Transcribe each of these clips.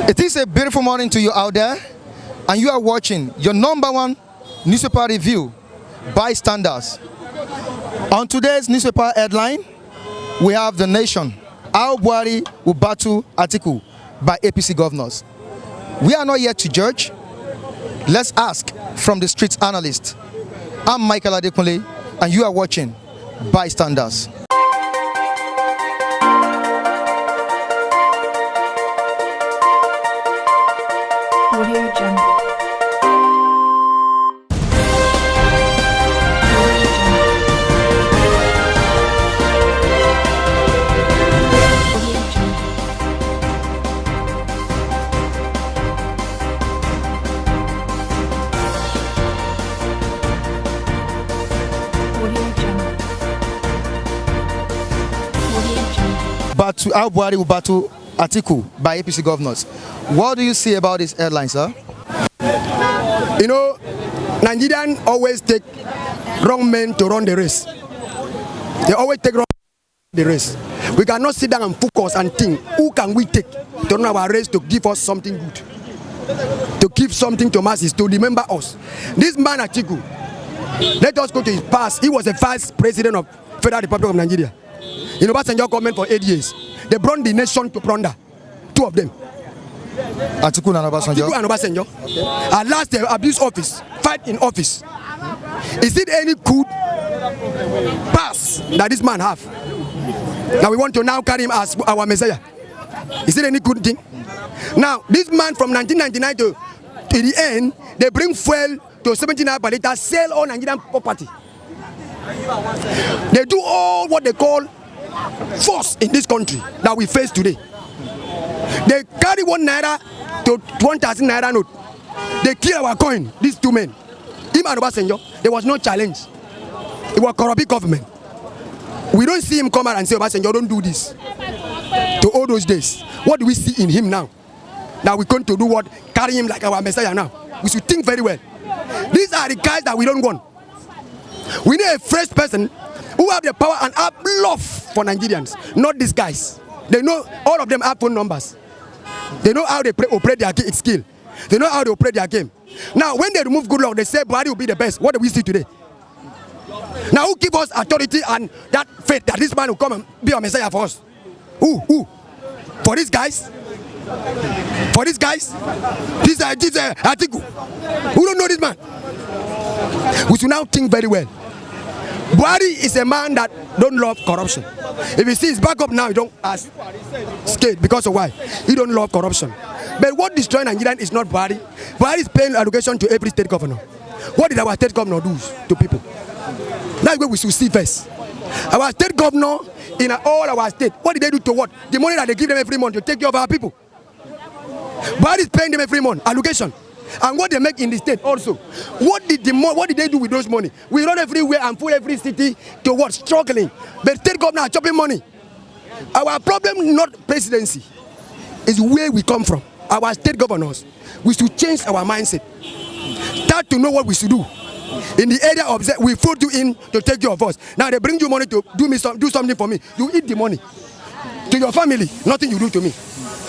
It is a beautiful morning to you out there, and you are watching your #1 newspaper review, Bystanders. On today's newspaper headline, we have The Nation. How Buhari will battle Atiku by APC governors. We are not yet to judge. Let's ask from the street analyst. I'm Michael Adekunle, and you are watching Bystanders. Audio Jungle. But how Buhari will battle Atiku by APC governors. What do you see about this headline, sir? You know, Nigerians always take wrong men to run the race. They always take wrong the race. We cannot sit down and focus and think, who can we take to run our race to give us something good? To give something to masses, to remember us. This man Atiku, let us go to his past. He was the first president of Federal Republic of Nigeria. You know, Obasanjo government for 8 years. They brought the nation to plunder. Two of them. Atiku and Obasanjo. Atiku and Obasanjo. Okay. At last they abuse office, fight in office. Is it any good pass that this man have? Now we want to now carry him as our messiah. Is it any good thing? Now this man from 1999 to the end, they bring fuel to 79 per liter, sell all Nigerian property. They do all what they call force in this country that we face today. They carry 1 naira to 1,000 naira note. They kill our coin, these two men. Him and Obasanjo, there was no challenge. It was corrupt government. We don't see him come out and say, Obasanjo, don't do this. To all those days. What do we see in him now? Now we're going to do what? Carry him like our messiah now. We should think very well. These are the guys that we don't want. We need a fresh person who have the power and have love for Nigerians, not these guys. They know, all of them have phone numbers. They know how they operate their skill. They know how they operate their game. Now, when they remove good luck, they say Buhari will be the best. What do we see today? Now, who give us authority and that faith that this man will come and be a messiah for us? Who? For these guys? For these guys? This Atiku. Who don't know this man? We should now think very well. Buhari is a man that don't love corruption. If you see his backup now, you don't ask scared because of why? He don't love corruption. But what destroys Nigeria is not Buhari. Buhari is paying allocation to every state governor. What did our state governor do to people? That's what we should see first. Our state governor in all our state, what did they do to what? The money that they give them every month to take care of our people. Buhari is paying them every month, allocation. And what they make in the state also. What did they do with those money? We run everywhere and pull every city to what? Struggling. But state government are chopping money. Our problem, not presidency, is where we come from. Our state governors, we should change our mindset. Start to know what we should do. In the area of we put you in to take care of us. Now they bring you money to do something for me. You eat the money. To your family, nothing you do to me.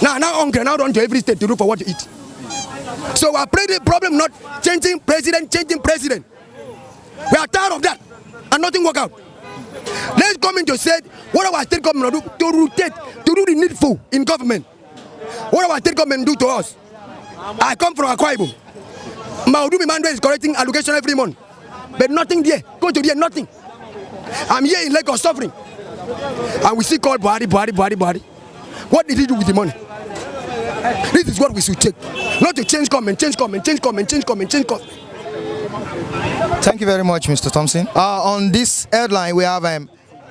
Now hungry, now run to every state to look for what to eat. So our problem not changing president. We are tired of that and nothing work out. Let's come in to say what our state government do to rotate, to do the needful in government. What our state government do to us? I come from Akwa Ibom. Maudumi Mandwe is collecting allocation every month, but nothing there. Go to there, nothing. I'm here in Lagos suffering, and we see called Buhari. What did he do with the money? This is what we should check. Not to change comment. Thank you very much, Mr. Thompson. On this headline, we have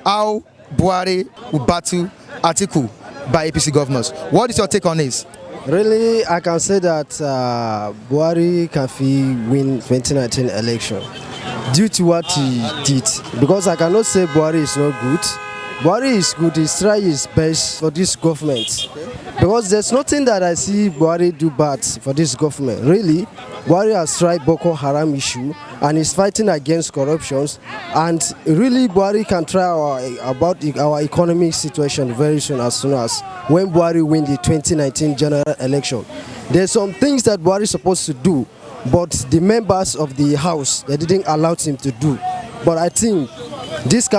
how Buhari will battle Atiku by APC governors. What is your take on this? Really, I can say that Buhari can win 2019 election due to what he did. Because I cannot say Buhari is not good. Buhari is good. He's trying his best for this government. Because there's nothing that I see Buhari do bad for this government. Really, Buhari has tried Boko Haram issue and is fighting against corruptions. And really, Buhari can try about our economic situation very soon as when Buhari win the 2019 general election. There's some things that Buhari is supposed to do, but the members of the house, they didn't allow him to do. But I think these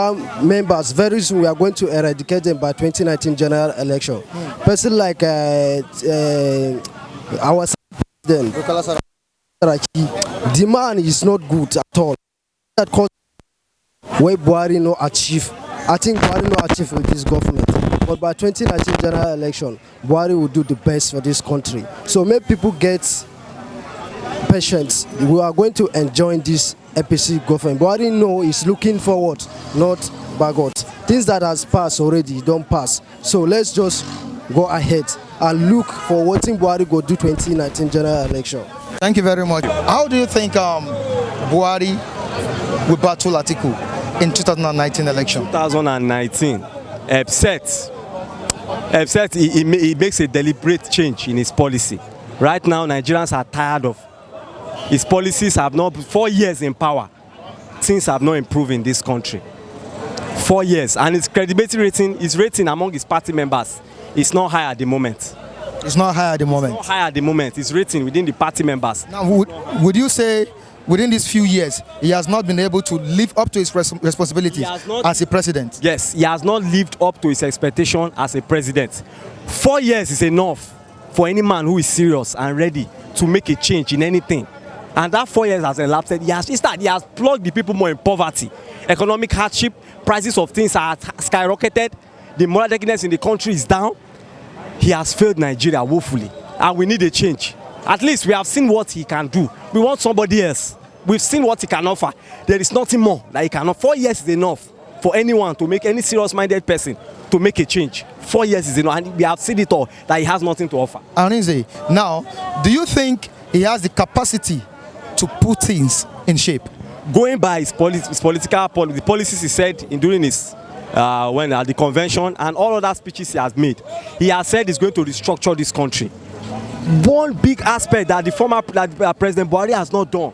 members, very soon we are going to eradicate them by 2019 general election. Person like our president, the man is not good at all. That cause where Buhari no achieve. I think Buhari no achieve with this government. But by 2019 general election, Buhari will do the best for this country. So make people get patience. We are going to enjoy this APC government. Buhari no is looking forward, not backward. Things that has passed already don't pass. So let's just go ahead and look for what Buhari go do 2019 general election. Thank you very much. How do you think Buhari will battle Atiku in 2019 election? 2019, upset. He makes a deliberate change in his policy. Right now, Nigerians are tired of his policies. Have not 4 years in power. Things have not improved in this country. 4 years, and his credibility rating, his rating among his party members, is not high at the moment. It's not high at the moment. It's not high at the moment. His rating within the party members. Now, would you say within these few years he has not been able to live up to his responsibilities as a president? Yes, he has not lived up to his expectation as a president. 4 years is enough for any man who is serious and ready to make a change in anything. And that 4 years has elapsed. He has plugged the people more in poverty, economic hardship, prices of things are skyrocketed, the moral decadence in the country is down. He has failed Nigeria woefully, and we need a change. At least we have seen what he can do. We want somebody else. We've seen what he can offer. There is nothing more that he can offer. 4 years is enough for anyone to make any serious-minded person to make a change. 4 years is enough, and we have seen it all, that he has nothing to offer. Arinze, now, do you think he has the capacity to put things in shape? Going by his the policies he said during his when at the convention and all other speeches he has made, he has said he's going to restructure this country. One big aspect that President Buhari has not done,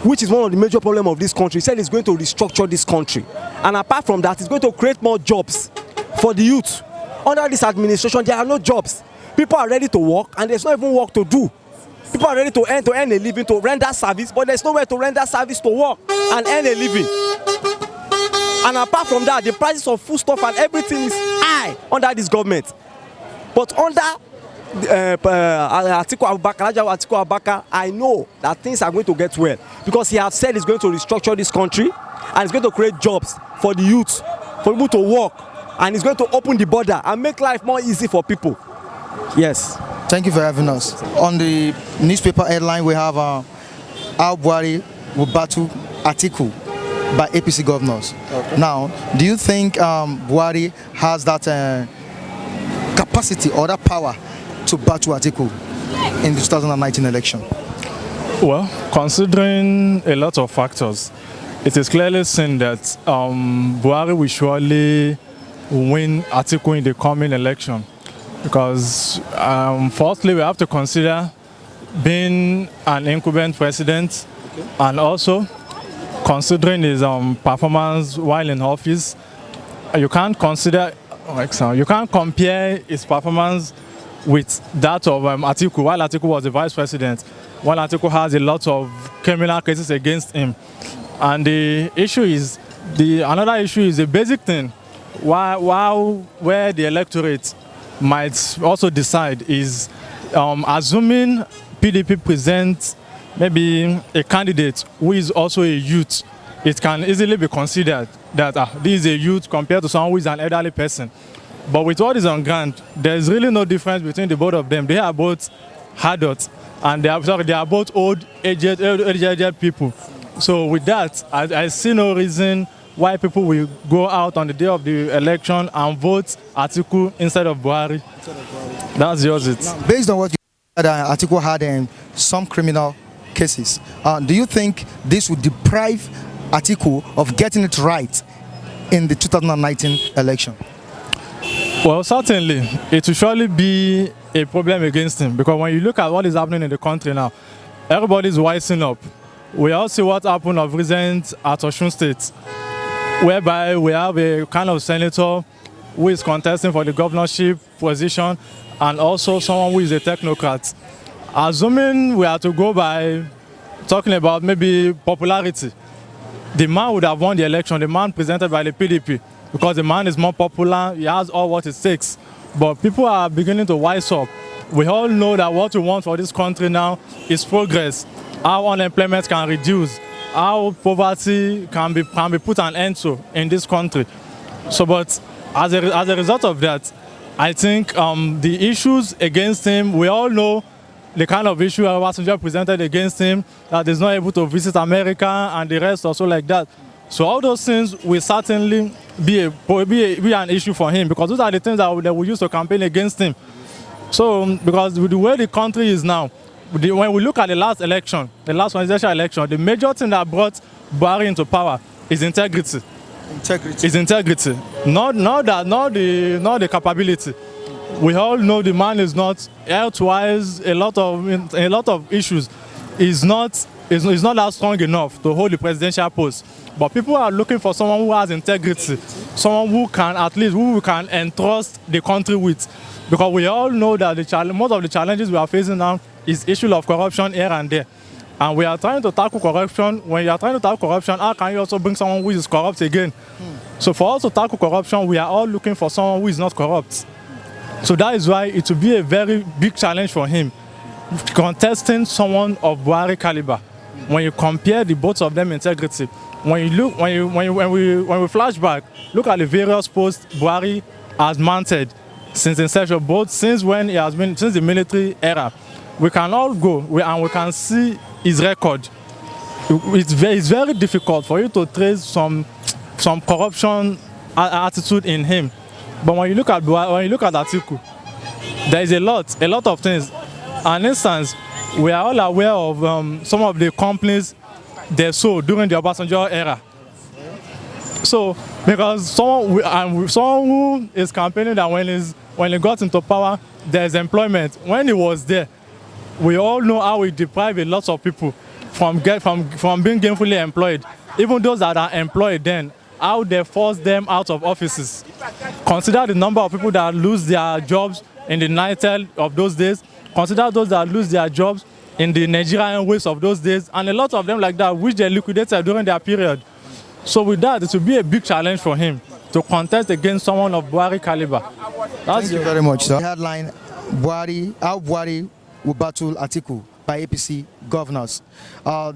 which is one of the major problems of this country, he said he's going to restructure this country. And apart from that, he's going to create more jobs for the youth. Under this administration, there are no jobs. People are ready to work, and there's not even work to do. People are ready to earn a living, to render service, but there's nowhere to render service to work and earn a living. And apart from that, the prices of foodstuff and everything is high under this government. But under Atiku Abubakar, I know that things are going to get well, because he has said he's going to restructure this country and he's going to create jobs for the youth, for people to work, and he's going to open the border and make life more easy for people. Yes. Thank you for having us. On the newspaper headline, we have how Buhari will battle Atiku by APC governors. Okay. Now, do you think Buhari has that capacity or that power to battle Atiku in the 2019 election? Well, considering a lot of factors, it is clearly seen that Buhari will surely win Atiku in the coming election. Because firstly, we have to consider being an incumbent president, okay, and also considering his performance while in office. You can't compare his performance with that of Atiku, while Atiku was the vice president, while Atiku has a lot of criminal cases against him. And the issue is, another issue is a basic thing, where the electorate might also decide is assuming PDP presents maybe a candidate who is also a youth, it can easily be considered that this is a youth compared to someone who is an elderly person. But with what is on ground, there is really no difference between the both of them. They are both adults, and they are both aged people. So with that, I see no reason why people will go out on the day of the election and vote Atiku instead of Buhari. That's yours. Now, based on what you said, Atiku had some criminal cases. Do you think this would deprive Atiku of getting it right in the 2019 election? Well, certainly, it will surely be a problem against him because when you look at what is happening in the country now, everybody's wising up. We all see what happened of recent at Osun State, whereby we have a kind of senator who is contesting for the governorship position and also someone who is a technocrat. Assuming we are to go by talking about maybe popularity, the man would have won the election, the man presented by the PDP, because the man is more popular, he has all what it takes. But people are beginning to wise up. We all know that what we want for this country now is progress, how unemployment can reduce, how poverty can be put an end to in this country. So, but as a result of that, I think the issues against him, we all know the kind of issue Obasanjo presented against him, that he's not able to visit America and the rest also like that. So all those things will certainly be an issue for him, because those are the things that we use to campaign against him. So because with the way the country is now, when we look at the last election, the last presidential election, the major thing that brought Buhari into power is integrity. Is integrity, not the capability. We all know the man is not health-wise. A lot of issues is not that strong enough to hold the presidential post. But people are looking for someone who has integrity, someone who we can entrust the country with, because we all know that most of the challenges we are facing now is issue of corruption here and there. And we are trying to tackle corruption. When you are trying to tackle corruption, how can you also bring someone who is corrupt again? So for us to tackle corruption, we are all looking for someone who is not corrupt. So that is why it will be a very big challenge for him, contesting someone of Buhari caliber. When you compare the both of them integrity, when we flash back, look at the various posts Buhari has mounted since inception, both since the military era. We can all go and we can see his record. It's very difficult for you to trace some corruption attitude in him. But when you look at Atiku, there is a lot of things. An instance, we are all aware of some of the companies they sold during the Obasanjo era. So, because someone who is campaigning that when he got into power, there's employment. When he was there, we all know how he deprived a lot of people from being gainfully employed. Even those that are employed then, how they force them out of offices. Consider the number of people that lose their jobs in the Nitel of those days. Consider those that lose their jobs in the Nigerian Waste of those days, and a lot of them like that, which they liquidated during their period. So with that, it will be a big challenge for him to contest against someone of Buhari caliber. Thank you very much, sir. Headline: how Buhari will battle Atiku by APC governors.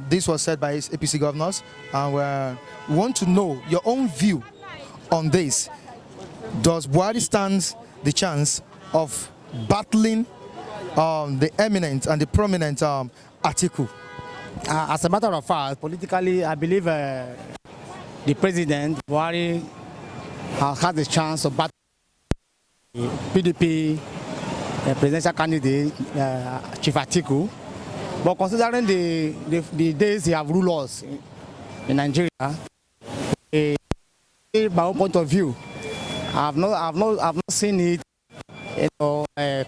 This was said by his APC governors, and we want to know your own view on this. Does Buhari stand the chance of battling the eminent and the prominent Atiku? As a matter of fact, politically, I believe the president, Buhari, has the chance to battle the PDP presidential candidate, Chief Atiku. But considering the days he have ruled us in Nigeria, my own point of view, I've not seen it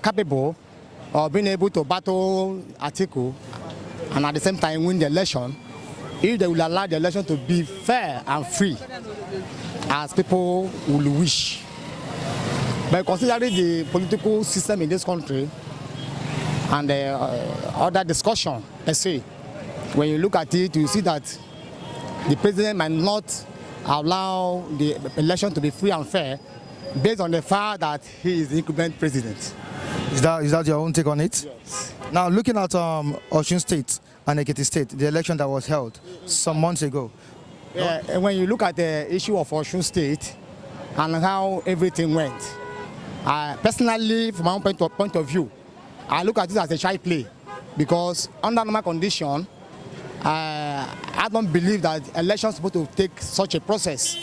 capable of being able to battle Atiku and at the same time win the election, if they will allow the election to be fair and free, as people will wish. But considering the political system in this country and other discussion, let's say, when you look at it, you see that the president might not allow the election to be free and fair based on the fact that he is the incumbent president. Is that your own take on it? Yes. Now, looking at Osun State and Ekiti State, the election that was held some months ago. Yeah, and when you look at the issue of Osun State and how everything went, personally, from my own point of view, I look at this as a child play, because under normal condition, I don't believe that elections are supposed to take such a process,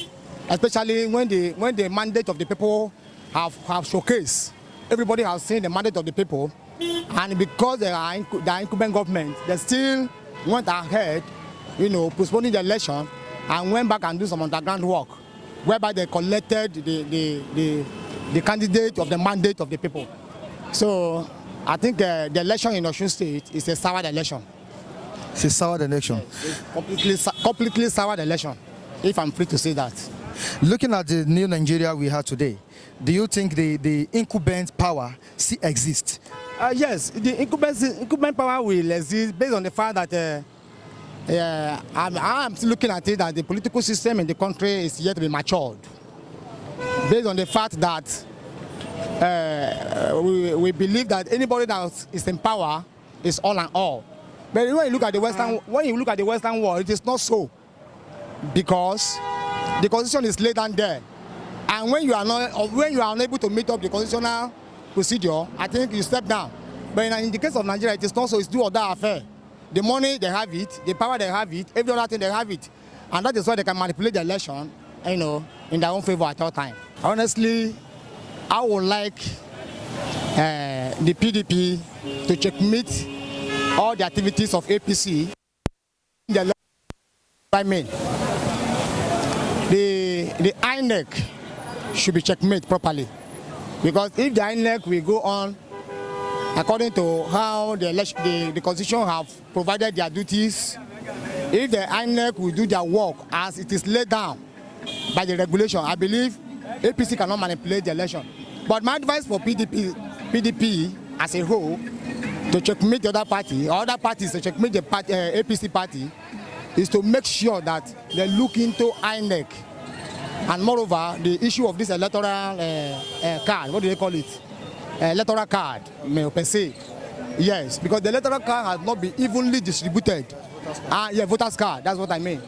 especially when the mandate of the people have showcased. Everybody has seen the mandate of the people, and because they are incumbent government, they still went ahead, postponing the election and went back and do some underground work, whereby they collected the the candidate of the mandate of the people. So I think the election in Osun State is a sour election. It's a sour election. Completely sour election, if I'm free to say that. Looking at the new Nigeria we have today, do you think the incumbent power still exists? Yes, the incumbent power will exist based on the fact that I'm still looking at it that the political system in the country is yet to be matured. Based on the fact that we believe that anybody that is in power is all and all. But when you look at the Western world, it is not so, because the constitution is laid down there, and when you are unable to meet up the constitutional procedure, I think you step down. But in the case of Nigeria, it is not so. It's do or die affair. The money they have it, the power they have it, every other thing they have it, and that is why they can manipulate the election, in their own favor at all time. Honestly, I would like the PDP to checkmate all the activities of APC. I mean, the INEC should be checkmate properly, because if the INEC will go on according to how the constitution have provided their duties, if the INEC will do their work as it is laid down by the regulation, I believe APC cannot manipulate the election. But my advice for PDP as a whole, to checkmate the other party, or other parties to checkmate the APC party, is to make sure that they look into INEC, and moreover the issue of this electoral card. What do they call it? Electoral card, per se. Yes, because the electoral card has not been evenly distributed. Yeah, voters card. That's what I mean.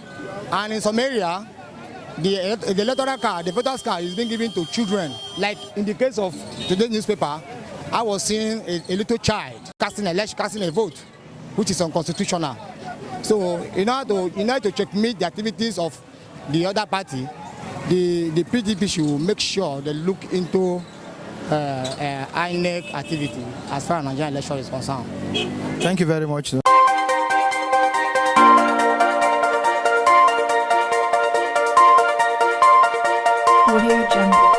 And in some area, the electoral card, the voters card, is being given to children. Like in the case of today's newspaper, I was seeing a little child casting a vote, which is unconstitutional. So in order to checkmate the activities of the other party, the PDP should make sure they look into INEC activity as far as Nigerian election is concerned. Thank you very much. Audio Jungle.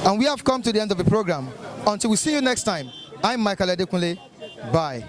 And we have come to the end of the program. Until we see you next time, I'm Michael Adekunle. Bye.